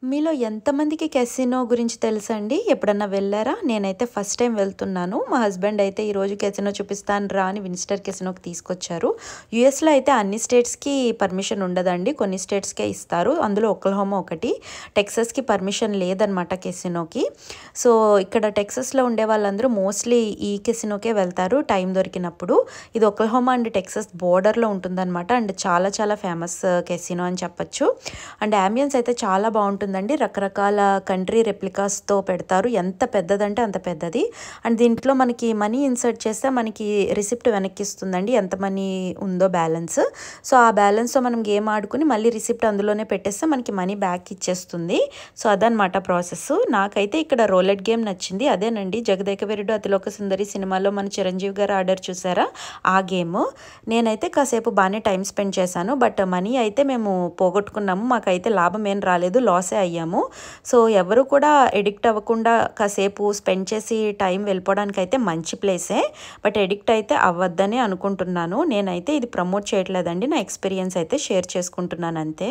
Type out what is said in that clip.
మీలో ఎంతమందికి కెసినో గురించి తెలుసండి? ఎప్పుడన్నా వెళ్లారా? నేనైతే ఫస్ట్ టైమ్ వెళ్తున్నాను. మా హస్బెండ్ అయితే ఈరోజు కెసినో చూపిస్తాను రా అని విన్స్టర్ కెసినోకి తీసుకొచ్చారు. యూఎస్‌లో అయితే అన్ని స్టేట్స్‌కి పర్మిషన్ ఉండదండి. కొన్ని స్టేట్స్‌కే ఇస్తారు. అందులో ఒక్లహోమా ఒకటి. టెక్సాస్‌కి పర్మిషన్ లేదనమాట కెసినోకి. సో, ఇక్కడ టెక్సాస్‌లో ఉండే వాళ్ళందరూ మోస్ట్‌లీ ఈ కెసినోకే వెళ్తారు టైం దొరికినప్పుడు. ఇది ఒక్లహోమా అండ్ టెక్సాస్ బోర్డర్‌లో ఉంటుందనమాట. అండ్ చాలా చాలా ఫేమస్ కెసినో అని చెప్పొచ్చు. అండ్ యాంబియన్స్ అయితే చాలా బావుంటుందండి. రకరకాల కంట్రీ రెప్లికాస్‌తో పెడతారు. ఎంత పెద్దదంటే అంత పెద్దది. అండ్ దీంట్లో మనకి మనీ ఇన్సర్ట్ చేస్తే మనకి రిసిప్ట్ వెనక్కిస్తుందండి. ఎంత మనీ ఉందో బ్యాలెన్స్. సో, ఆ బ్యాలెన్స్‌తో మనం గేమ్ ఆడుకొని మళ్ళీ రిసిప్ట్ అందులోనే పెట్టేస్తే మనకి మనీ బ్యాక్ ఇచ్చేస్తుంది. సో, అదనమాట ప్రాసెస్. నాకైతే ఇక్కడ రోలెట్ గేమ్ నచ్చింది. అదేనండి 'జగదేక వీరుడు అతిలోక సుందరి' సినిమాలో మన చిరంజీవి గారు ఆడారు చూసారా? ఆ గేమ్. నేనైతే కాసేపు బానే టైమ్ స్పెండ్ చేశాను. బట్ మనీ అయితే మేము పోగొట్టుకున్నాము. మాకైతే లాభం ఏం రాలేదు. లాసే అయ్యాము. సో, ఎవరు కూడా ఎడిక్ట్ అవ్వకుండా కాసేపు స్పెండ్ చేసి టైం వెళ్ళిపోవడానికైతే మంచి ప్లేసే. బట్ ఎడిక్ట్ అయితే అవ్వద్దనే అనుకుంటున్నాను. నేనైతే ఇది ప్రమోట్ చేయట్లేదండి. నా ఎక్స్‌పీరియన్స్ అయితే షేర్ చేసుకుంటున్నాను అంతే.